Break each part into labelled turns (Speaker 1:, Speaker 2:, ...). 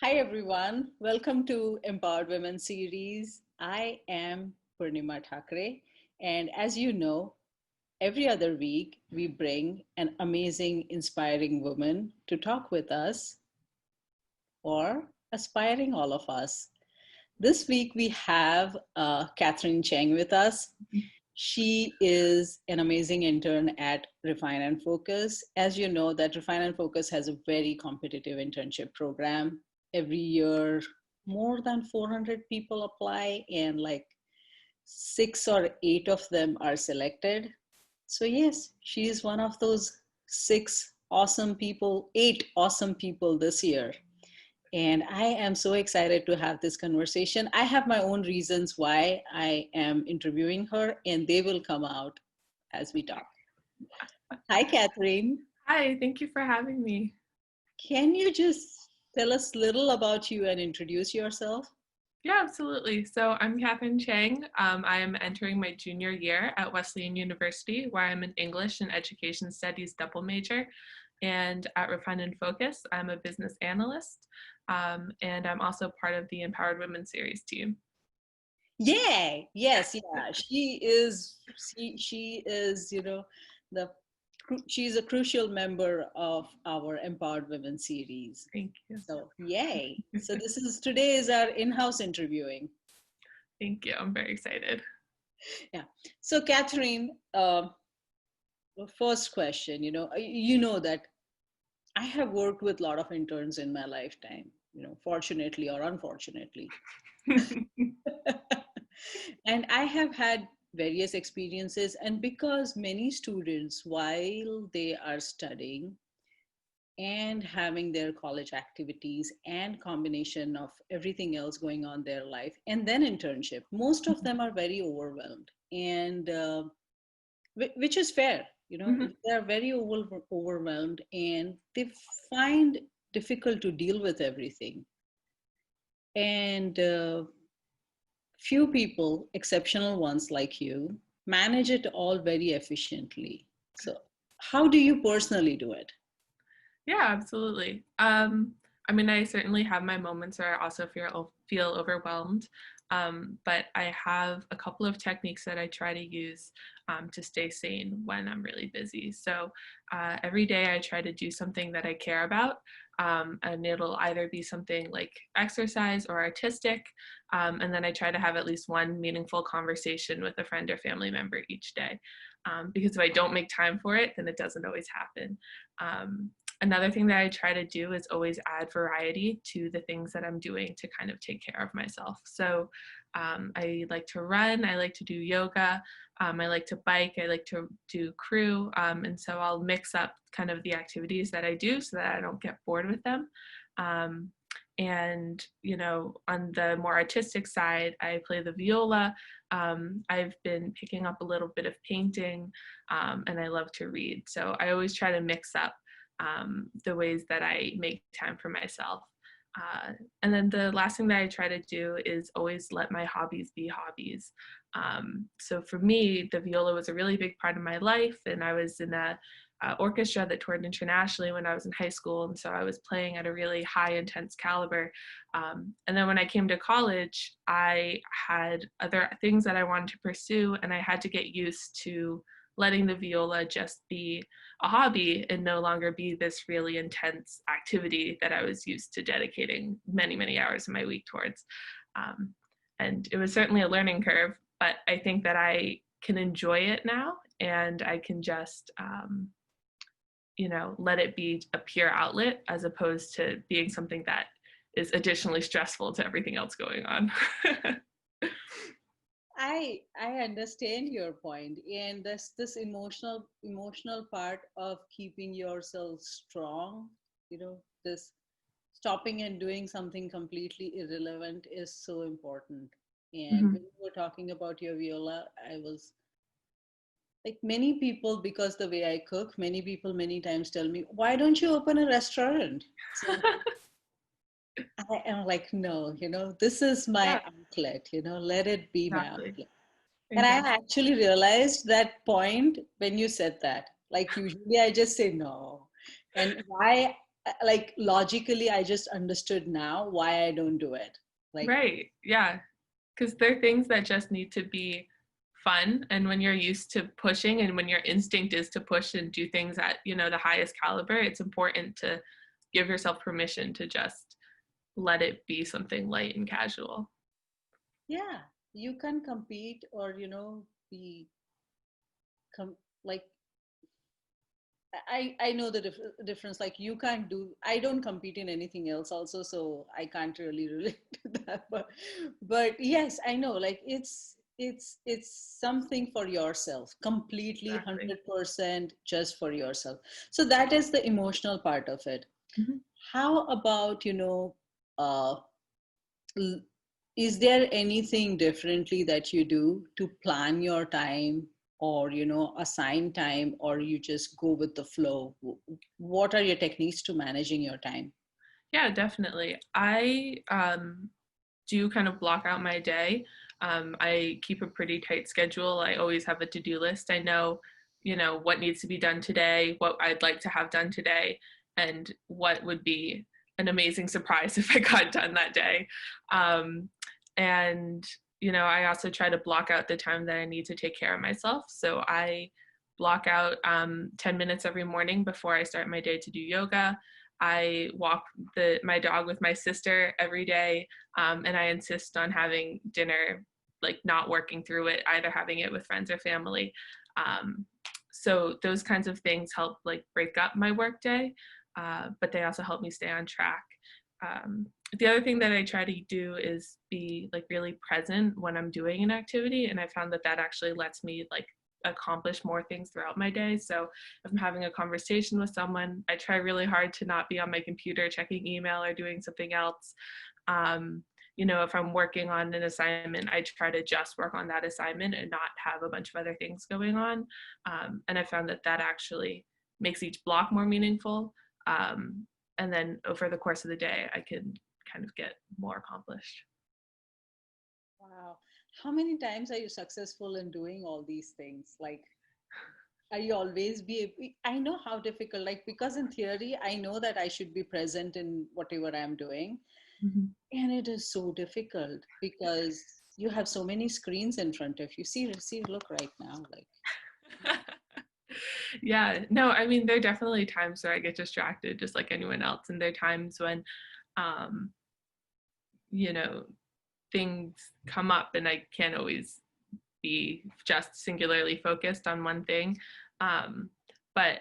Speaker 1: Hi everyone, welcome to Empowered Women series. I am Purnima Thakre, and as you know, every other week we bring an amazing, inspiring woman to talk with us or aspiring all of us. This week we have Catherine Cheng with us. She is an amazing intern at refine+focus. As you know, that refine+focus has a very competitive internship program. Every year, more than 400 people apply and like 6 or 8 of them are selected. So yes, she is one of those 8 awesome people this year. And I am so excited to have this conversation. I have my own reasons why I am interviewing her, and they will come out as we talk. Hi, Catherine.
Speaker 2: Hi, thank you for having me.
Speaker 1: Can you just tell us a little about you and introduce yourself?
Speaker 2: Yeah, absolutely. So I'm Catherine Cheng. I am entering my junior year at Wesleyan University, where I'm an English and Education Studies double major. And at refine+focus, I'm a business analyst. And I'm also part of the Empowered Women series team.
Speaker 1: Yay! Yes, yeah. She is, she's a crucial member of our Empowered Women series.
Speaker 2: Thank you.
Speaker 1: So yay. So today is our in-house interviewing.
Speaker 2: Thank you. I'm very excited.
Speaker 1: Yeah. So Catherine, first question, you know that I have worked with a lot of interns in my lifetime, fortunately or unfortunately. And I have had various experiences, and because many students, while they are studying and having their college activities and combination of everything else going on in their life and then internship, most of them are very overwhelmed, and which is fair. They're very overwhelmed and they find difficult to deal with everything. And few people, exceptional ones like you, manage it all very efficiently. So how do you personally do it?
Speaker 2: Yeah, absolutely. I mean, I certainly have my moments where I also feel overwhelmed, but I have a couple of techniques that I try to use to stay sane when I'm really busy. So every day I try to do something that I care about, and it'll either be something like exercise or artistic, and then I try to have at least one meaningful conversation with a friend or family member each day, because if I don't make time for it, then it doesn't always happen. Another thing that I try to do is always add variety to the things that I'm doing to kind of take care of myself. So I like to run, I like to do yoga, I like to bike, I like to do crew, and so I'll mix up kind of the activities that I do so that I don't get bored with them. And, on the more artistic side, I play the viola. I've been picking up a little bit of painting, and I love to read. So I always try to mix up the ways that I make time for myself. And then the last thing that I try to do is always let my hobbies be hobbies. So for me, the viola was a really big part of my life, and I was in a orchestra that toured internationally when I was in high school, and so I was playing at a really high intense caliber. And then when I came to college, I had other things that I wanted to pursue, and I had to get used to letting the viola just be a hobby and no longer be this really intense activity that I was used to dedicating many, many hours of my week towards. And it was certainly a learning curve, but I think that I can enjoy it now, and I can just, let it be a pure outlet as opposed to being something that is additionally stressful to everything else going on.
Speaker 1: I understand your point, and this emotional part of keeping yourself strong, this stopping and doing something completely irrelevant is so important. And when you were talking about your viola, I was like, many people, because the way I cook, many people many times tell me, why don't you open a restaurant? So I am like, no, this is my outlet, let it be my outlet. And I actually realized that point when you said that. Like, usually I just say no. And why like logically, I just understood now why I don't do it. Like,
Speaker 2: right. Yeah. Because they're things that just need to be fun. And when you're used to pushing and when your instinct is to push and do things at, the highest caliber, it's important to give yourself permission to just let it be something light and casual.
Speaker 1: yeah, you can compete or, be like, I know the difference. Like you can't do, I don't compete in anything else also, so I can't really relate to that. But yes, I know. Like it's something for yourself, completely
Speaker 2: Exactly.
Speaker 1: 100% just for yourself. So that is the emotional part of it.
Speaker 2: Mm-hmm.
Speaker 1: How about uh, is there anything differently that you do to plan your time or assign time, or you just go with the flow? What are your techniques to managing your time?
Speaker 2: Yeah, definitely. I do kind of block out my day. I keep a pretty tight schedule. I always have a to-do list. I know, what needs to be done today, what I'd like to have done today, and what would be an amazing surprise if I got done that day. Um, and, I also try to block out the time that I need to take care of myself. So I block out 10 minutes every morning before I start my day to do yoga. I walk my dog with my sister every day, and I insist on having dinner, like not working through it, either having it with friends or family. So those kinds of things help like break up my work day, but they also help me stay on track. The other thing that I try to do is be like really present when I'm doing an activity, and I found that that actually lets me like accomplish more things throughout my day. So if I'm having a conversation with someone, I try really hard to not be on my computer checking email or doing something else. If I'm working on an assignment, I try to just work on that assignment and not have a bunch of other things going on. And I found that that actually makes each block more meaningful. And then over the course of the day, I can kind of get more accomplished.
Speaker 1: Wow. How many times are you successful in doing all these things? Like, are you always I know how difficult, like, because in theory, I know that I should be present in whatever I'm doing.
Speaker 2: Mm-hmm.
Speaker 1: And it is so difficult because you have so many screens in front of you. See, look right now, like.
Speaker 2: Yeah, no, I mean, there are definitely times where I get distracted just like anyone else. And there are times when, um, you know, things come up and I can't always be just singularly focused on one thing. But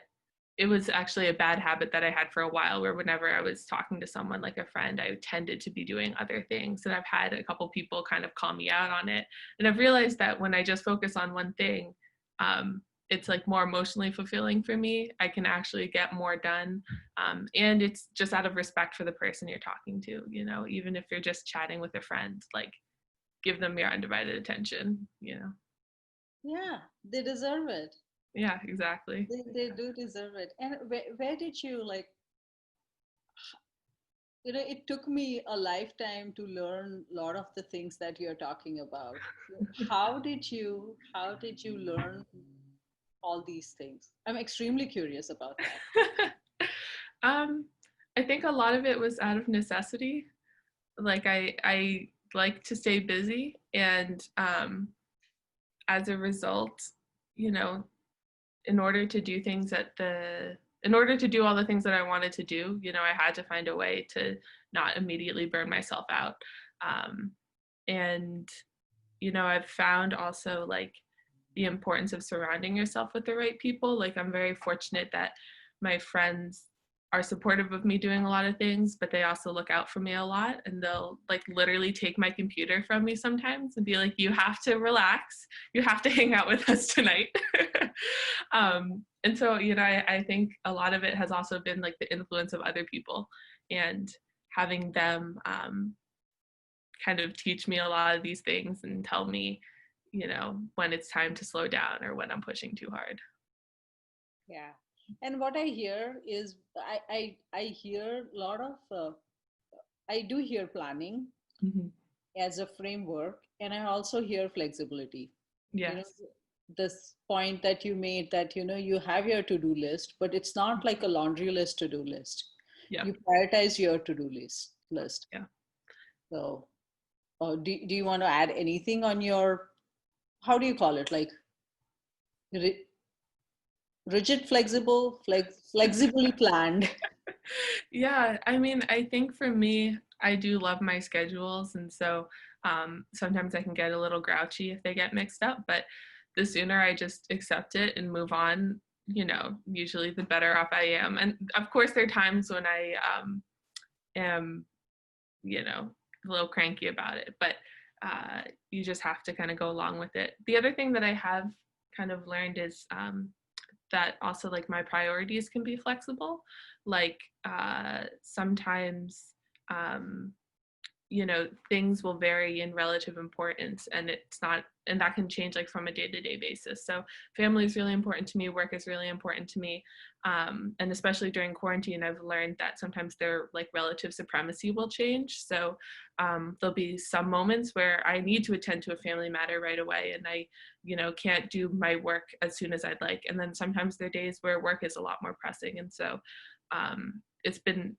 Speaker 2: it was actually a bad habit that I had for a while where whenever I was talking to someone like a friend, I tended to be doing other things. And I've had a couple people kind of call me out on it. And I've realized that when I just focus on one thing, it's like more emotionally fulfilling for me. I can actually get more done. And it's just out of respect for the person you're talking to, even if you're just chatting with a friend, like give them your undivided attention.
Speaker 1: Yeah, they deserve it.
Speaker 2: Yeah, exactly.
Speaker 1: They do deserve it. And where did you like, it took me a lifetime to learn a lot of the things that you're talking about. How did you learn all these things? I'm extremely curious about that.
Speaker 2: um, I think a lot of it was out of necessity. Like I like to stay busy, and as a result, you know, in order to do things in order to do all the things that I wanted to do, I had to find a way to not immediately burn myself out. Um, and I've found also like the importance of surrounding yourself with the right people. Like I'm very fortunate that my friends are supportive of me doing a lot of things, but they also look out for me a lot, and they'll like literally take my computer from me sometimes and be like, you have to relax, you have to hang out with us tonight. And so I think a lot of it has also been like the influence of other people and having them kind of teach me a lot of these things and tell me when it's time to slow down or when I'm pushing too hard.
Speaker 1: Yeah. And what I hear is I hear a lot of I do hear planning
Speaker 2: Mm-hmm.
Speaker 1: as a framework, and I also hear flexibility. You know,
Speaker 2: Yes.
Speaker 1: this point that you made, that you have your to-do list, but it's not like a laundry list to-do list.
Speaker 2: Yeah.
Speaker 1: You prioritize your to-do list.
Speaker 2: Yeah.
Speaker 1: So, do you want to add anything on your, how do you call it? Like rigid, flexible, flexibly planned.
Speaker 2: Yeah, I mean, I think for me, I do love my schedules, and so sometimes I can get a little grouchy if they get mixed up, but the sooner I just accept it and move on, usually the better off I am. And of course, there are times when I am, a little cranky about it, but you just have to kind of go along with it. The other thing that I have kind of learned is that also like my priorities can be flexible. Like sometimes things will vary in relative importance, and that can change like from a day-to-day basis. So family is really important to me, work is really important to me, and especially during quarantine, I've learned that sometimes their like relative supremacy will change. So there'll be some moments where I need to attend to a family matter right away, and I can't do my work as soon as I'd like. And then sometimes there are days where work is a lot more pressing, and so it's been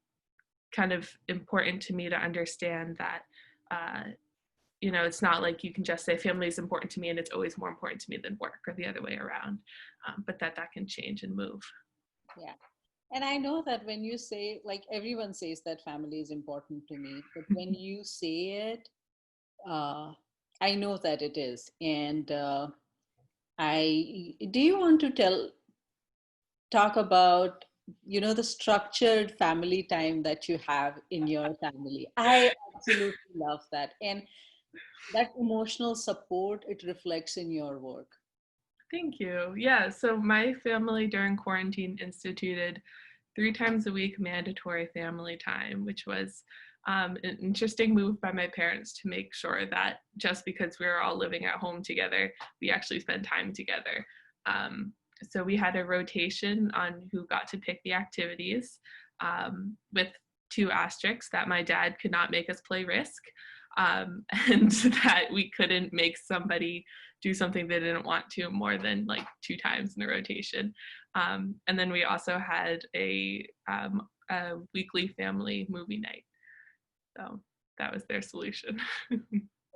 Speaker 2: kind of important to me to understand that it's not like you can just say family is important to me and it's always more important to me than work, or the other way around, but that can change and move.
Speaker 1: Yeah. And I know that when you say, like everyone says that family is important to me, but when you say it, I know that it is. And do you want to talk about, the structured family time that you have in your family? I absolutely love that. And that emotional support, it reflects in your work.
Speaker 2: Thank you. Yeah, so my family during quarantine instituted 3 times a week mandatory family time, which was an interesting move by my parents to make sure that just because we were all living at home together, we actually spend time together. So we had a rotation on who got to pick the activities, with 2 asterisks: that my dad could not make us play Risk, and that we couldn't make somebody do something they didn't want to more than like 2 times in a rotation. And then we also had a weekly family movie night. So that was their solution.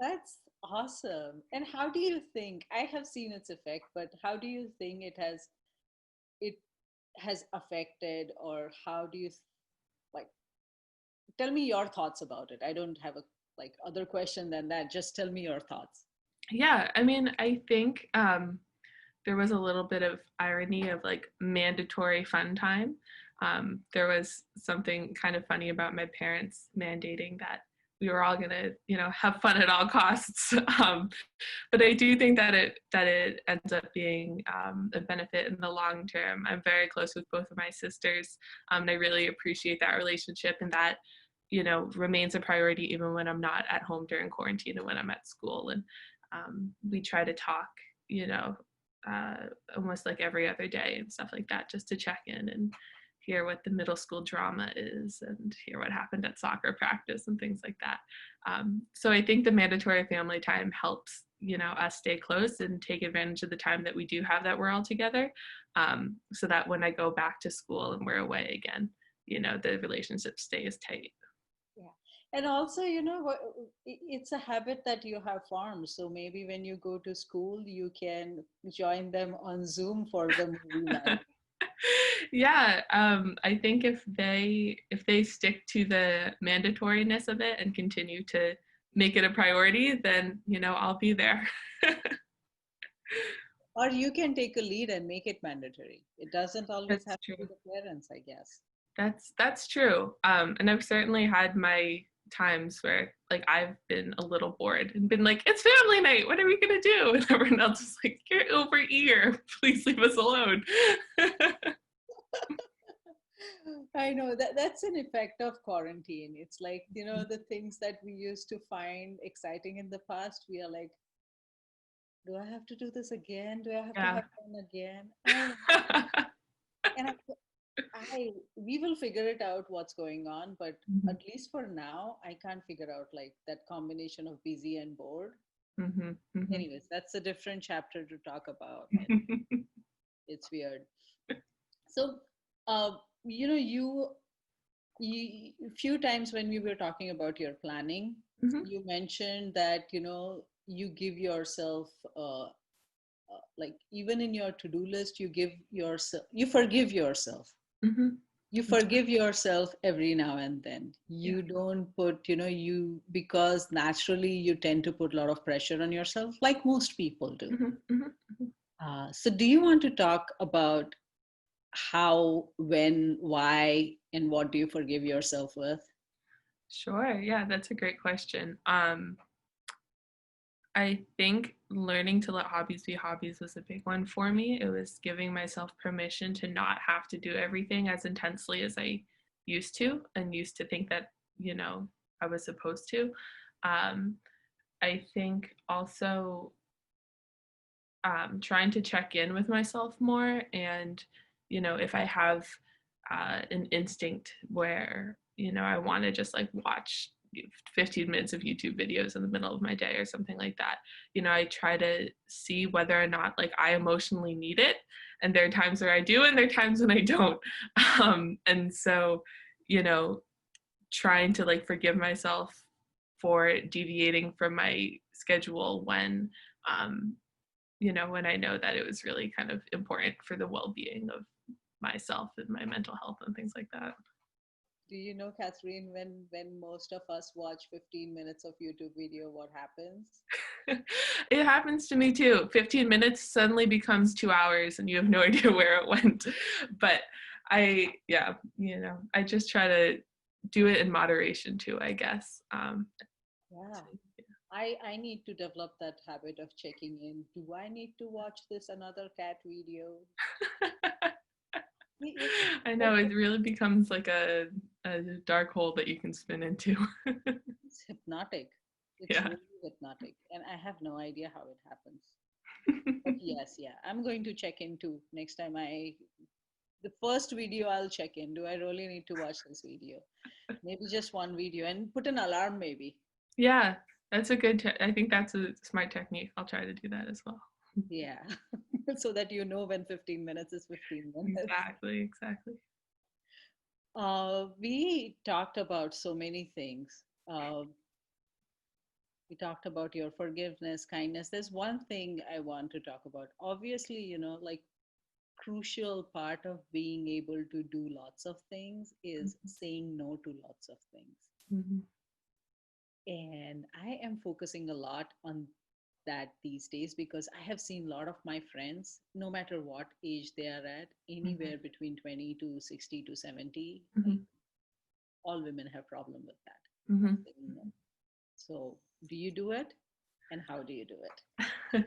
Speaker 1: That's awesome. And how do you think, I have seen its effect, but how do you think it has affected, or how do you like, tell me your thoughts about it. I don't have a like other question than that. Just tell me your thoughts.
Speaker 2: Yeah, I mean, I think there was a little bit of irony of like mandatory fun time. There was something kind of funny about my parents mandating that we were all gonna, have fun at all costs. But I do think that it ends up being a benefit in the long term. I'm very close with both of my sisters, and I really appreciate that relationship, and that remains a priority even when I'm not at home during quarantine and when I'm at school. And we try to talk, almost like every other day and stuff like that, just to check in and hear what the middle school drama is and hear what happened at soccer practice and things like that. So I think the mandatory family time helps, us stay close and take advantage of the time that we do have that we're all together, so that when I go back to school and we're away again, the relationship stays tight.
Speaker 1: Yeah. And also, it's a habit that you have formed. So maybe when you go to school, you can join them on Zoom for the movie night.
Speaker 2: Yeah, I think if they stick to the mandatoriness of it and continue to make it a priority, then I'll be there.
Speaker 1: Or you can take a lead and make it mandatory. It doesn't always
Speaker 2: That's
Speaker 1: have to be
Speaker 2: true.
Speaker 1: the parents, I guess.
Speaker 2: That's true. And I've certainly had my times where like I've been a little bored and been like, it's family night, what are we gonna do? And everyone else is like, get over here, please leave us alone.
Speaker 1: I know that's an effect of quarantine. It's like, the things that we used to find exciting in the past, we are like, do I have to do this again? Do I have to
Speaker 2: Yeah.
Speaker 1: have fun again? And we will figure it out what's going on, but
Speaker 2: Mhm.
Speaker 1: at least for now, I can't figure out like that combination of busy and bored.
Speaker 2: Mhm. Mhm.
Speaker 1: Anyways, that's a different chapter to talk about. And it's weird. So, you A few times when we were talking about your planning,
Speaker 2: Mm-hmm.
Speaker 1: you mentioned that, you give yourself, like even in your to-do list, you forgive yourself.
Speaker 2: Mm-hmm.
Speaker 1: You forgive yourself every now and then.
Speaker 2: Yeah.
Speaker 1: You don't put, because naturally you tend to put a lot of pressure on yourself, like most people do.
Speaker 2: Mm-hmm. Mm-hmm.
Speaker 1: So do you want to talk about how, when, why, and what do you forgive yourself with?
Speaker 2: Sure. Yeah, that's a great question. I think learning to let hobbies be hobbies was a big one for me. It was giving myself permission to not have to do everything as intensely as I used to and used to think that, I was supposed to. Um, I think also trying to check in with myself more and, if I have an instinct where, I want to just like watch 15 minutes of YouTube videos in the middle of my day or something like that. I try to see whether or not like I emotionally need it. And there are times where I do and there are times when I don't. And so, you know, trying to like forgive myself for deviating from my schedule um, when I know that it was really kind of important for the well-being of myself and my mental health and things like that.
Speaker 1: Do you know, Catherine, when most of us watch 15 minutes of YouTube video, what happens?
Speaker 2: It happens to me too. 15 minutes suddenly becomes 2 hours and you have no idea where it went. But I just try to do it in moderation too, I guess.
Speaker 1: Yeah.
Speaker 2: So,
Speaker 1: I need to develop that habit of checking in. Do I need to watch this another cat video?
Speaker 2: yeah.
Speaker 1: It's
Speaker 2: I
Speaker 1: like
Speaker 2: know it really becomes like a dark hole that you can spin into.
Speaker 1: it's hypnotic. It's
Speaker 2: Yeah.
Speaker 1: really hypnotic. And I have no idea how it happens. But yes, yeah, I'm going to check in too. Next time the first video I'll check in. Do I really need to watch this video? Maybe just one video and put an alarm maybe.
Speaker 2: Yeah, that's a good I think that's a smart technique. I'll try to do that as well.
Speaker 1: Yeah. So that you know when 15 minutes is 15 minutes.
Speaker 2: Exactly, exactly.
Speaker 1: We talked about so many things. We talked about your forgiveness, kindness. There's one thing I want to talk about. Obviously, like crucial part of being able to do lots of things is saying no to lots of things.
Speaker 2: Mm-hmm.
Speaker 1: And I am focusing a lot on that these days because I have seen a lot of my friends, no matter what age they are at,
Speaker 2: Mm-hmm.
Speaker 1: anywhere between 20 to 60 to 70, like
Speaker 2: Mm-hmm.
Speaker 1: all women have problem with that.
Speaker 2: Mm-hmm.
Speaker 1: Saying no. So do you do it? And how do you do it?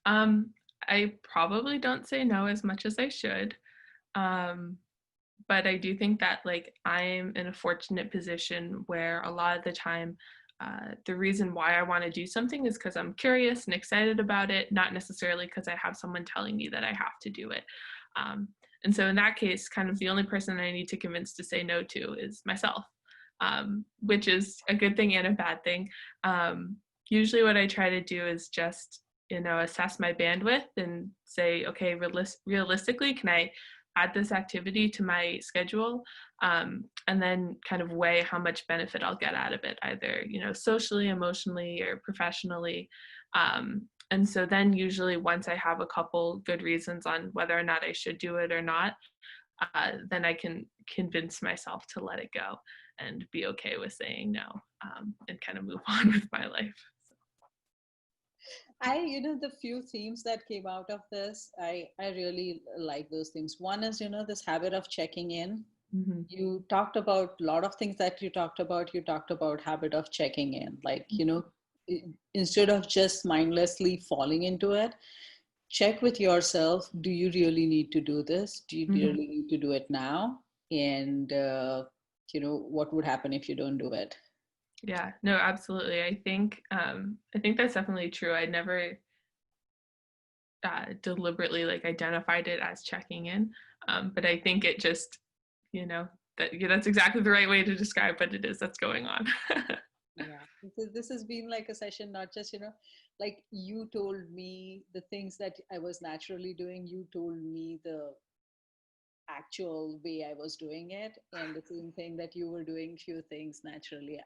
Speaker 2: um, I probably don't say no as much as I should. Um, but I do think that like I'm in a fortunate position where a lot of the time the reason why I want to do something is because I'm curious and excited about it, not necessarily because I have someone telling me that I have to do it. Um, and so in that case, kind of the only person I need to convince to say no to is myself, which is a good thing and a bad thing. Usually what I try to do is just, assess my bandwidth and say, okay, realistically, can I add this activity to my schedule, and then kind of weigh how much benefit I'll get out of it, either socially, emotionally, or professionally. And so then usually once I have a couple good reasons on whether or not I should do it or not, then I can convince myself to let it go and be okay with saying no, and kind of move on with my life.
Speaker 1: The few themes that came out of this, I really like those things. One is, this habit of checking in.
Speaker 2: Mm-hmm.
Speaker 1: You talked about a lot of things that you talked about. You talked about habit of checking in, like, instead of just mindlessly falling into it, check with yourself. Do you really need to do this? Do you
Speaker 2: Mm-hmm.
Speaker 1: really need to do it now? And, what would happen if you don't do it?
Speaker 2: Yeah, no, absolutely. I think that's definitely true. I never deliberately like identified it as checking in, but I think it just, that's exactly the right way to describe what it is that's going on.
Speaker 1: Yeah, this has been like a session, not just, like you told me the things that I was naturally doing. You told me the actual way I was doing it, and the same thing that you were doing few things naturally.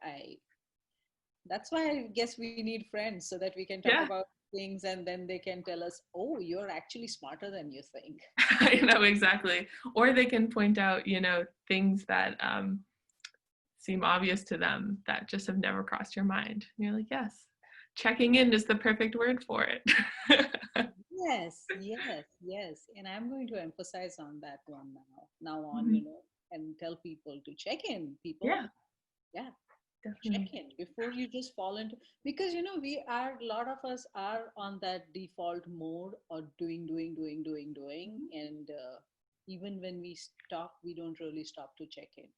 Speaker 1: That's why I guess we need friends so that we can talk
Speaker 2: Yeah.
Speaker 1: about things and then they can tell us, oh, you're actually smarter than you think.
Speaker 2: I know, exactly. Or they can point out, things that seem obvious to them that just have never crossed your mind. And you're like, yes, checking in is the perfect word for it.
Speaker 1: Yes, yes, yes. And I'm going to emphasize on that one now on,
Speaker 2: Mhm.
Speaker 1: and tell people to check in, people.
Speaker 2: Yeah,
Speaker 1: Yeah, check
Speaker 2: definitely.
Speaker 1: in before you just fall into, because we are, a lot of us are on that default mode or doing, and even when we stop, we don't really stop to check in.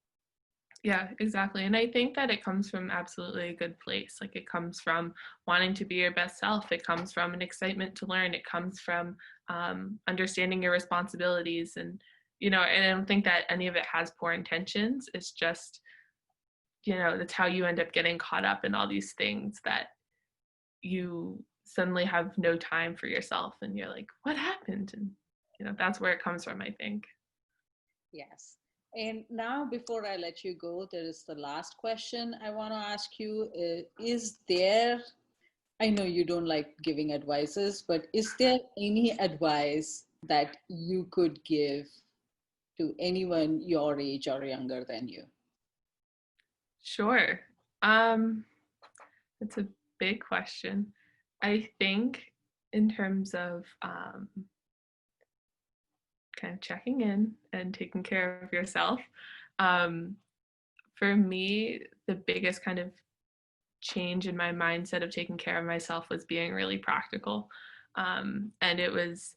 Speaker 2: Yeah, exactly. And I think that it comes from absolutely a good place. Like it comes from wanting to be your best self. It comes from an excitement to learn. It comes from understanding your responsibilities. And I don't think that any of it has poor intentions. It's just, that's how you end up getting caught up in all these things that you suddenly have no time for yourself. And you're like, what happened? And that's where it comes from, I think.
Speaker 1: Yes. And now, before I let you go, there is the last question I want to ask you. Is there, I know you don't like giving advices, but is there any advice that you could give to anyone your age or younger than you?
Speaker 2: Sure. It's a big question. I think in terms of kind of checking in and taking care of yourself, um, for me, the biggest kind of change in my mindset of taking care of myself was being really practical. And it was,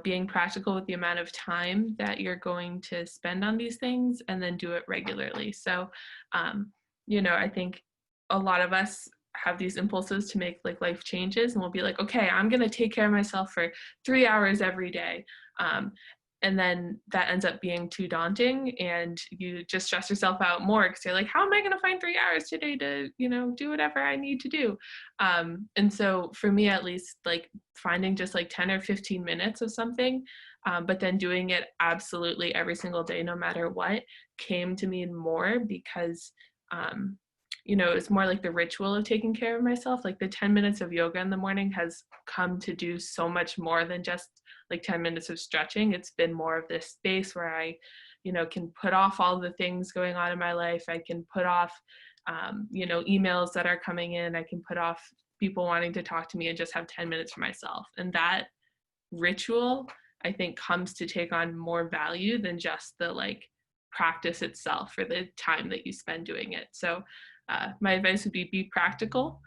Speaker 2: being practical with the amount of time that you're going to spend on these things and then do it regularly. So, I think a lot of us have these impulses to make like life changes and we'll be like, okay, I'm going to take care of myself for 3 hours every day. Um, and then that ends up being too daunting and you just stress yourself out more because you're like, how am I going to find 3 hours today to do whatever I need to do? And so for me at least, like finding just like 10 or 15 minutes of something, but then doing it absolutely every single day no matter what, came to mean more because it's more like the ritual of taking care of myself. Like the 10 minutes of yoga in the morning has come to do so much more than just like 10 minutes of stretching. It's been more of this space where I, can put off all the things going on in my life. I can put off, emails that are coming in. I can put off people wanting to talk to me and just have 10 minutes for myself. And that ritual, I think, comes to take on more value than just the like practice itself or the time that you spend doing it. So my advice would be practical,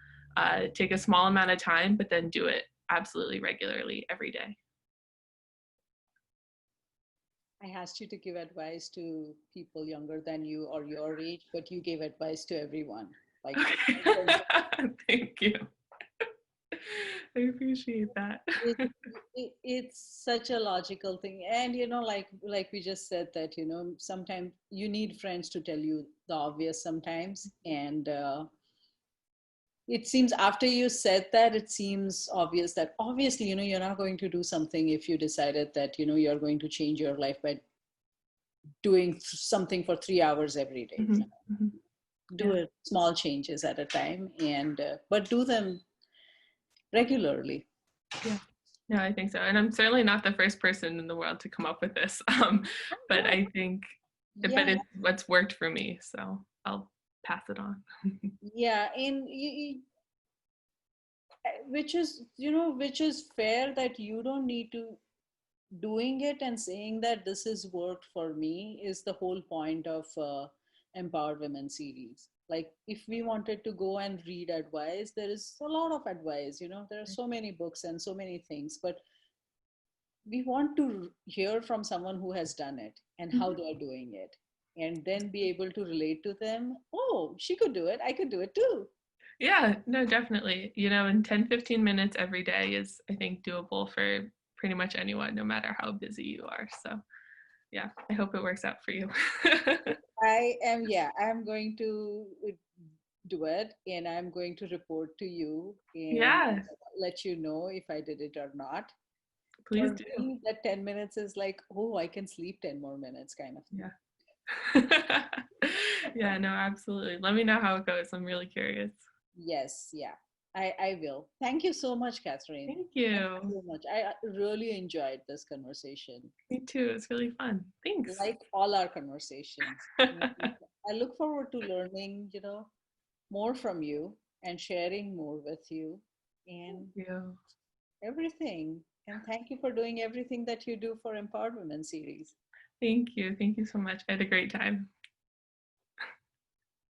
Speaker 2: take a small amount of time, but then do it absolutely regularly every day.
Speaker 1: I asked you to give advice to people younger than you or your age, but you gave advice to everyone. Like,
Speaker 2: Okay. Thank you. I appreciate that.
Speaker 1: it, it's such a logical thing, and like we just said that sometimes you need friends to tell you the obvious sometimes, and it seems after you said that, it seems obvious that obviously you're not going to do something if you decided that you're going to change your life by doing something for 3 hours every day.
Speaker 2: Mm-hmm. Mm-hmm.
Speaker 1: Do
Speaker 2: Yeah.
Speaker 1: it small changes at a time, and but do them regularly.
Speaker 2: Yeah. No, I think so. And I'm certainly not the first person in the world to come up with this. But
Speaker 1: Oh,
Speaker 2: I think, but
Speaker 1: yeah,
Speaker 2: it's what's worked for me. So I'll pass it on.
Speaker 1: yeah, and which is fair, that you don't need to doing it and saying that this has worked for me is the whole point of Empowered Women series. Like, if we wanted to go and read advice, there is a lot of advice. There are so many books and so many things, but we want to hear from someone who has done it and how they're doing it, and then be able to relate to them. Oh, she could do it, I could do it too.
Speaker 2: Yeah, no, definitely. In 10, 15 minutes every day is, I think, doable for pretty much anyone, no matter how busy you are. So, yeah, I hope it works out for you.
Speaker 1: I'm going to do it, and I'm going to report to you and
Speaker 2: Yeah,
Speaker 1: let you know if I did it or not.
Speaker 2: Please
Speaker 1: For
Speaker 2: do.
Speaker 1: me, that 10 minutes is like, oh, I can sleep 10 more minutes kind of thing.
Speaker 2: Yeah. Yeah, no, absolutely. Let me know how it goes. I'm really curious.
Speaker 1: Yes, yeah, I will. Thank you so much, Catherine.
Speaker 2: Thank
Speaker 1: Thank you
Speaker 2: you.
Speaker 1: so much. I really enjoyed this conversation,
Speaker 2: Me too. It's really fun. Thanks.
Speaker 1: like all our conversations. I look forward to learning, more from you and sharing more with you and
Speaker 2: Thank you.
Speaker 1: everything. And thank you for doing everything that you do for Empowered Women series.
Speaker 2: Thank you. Thank you so much. I had a great time.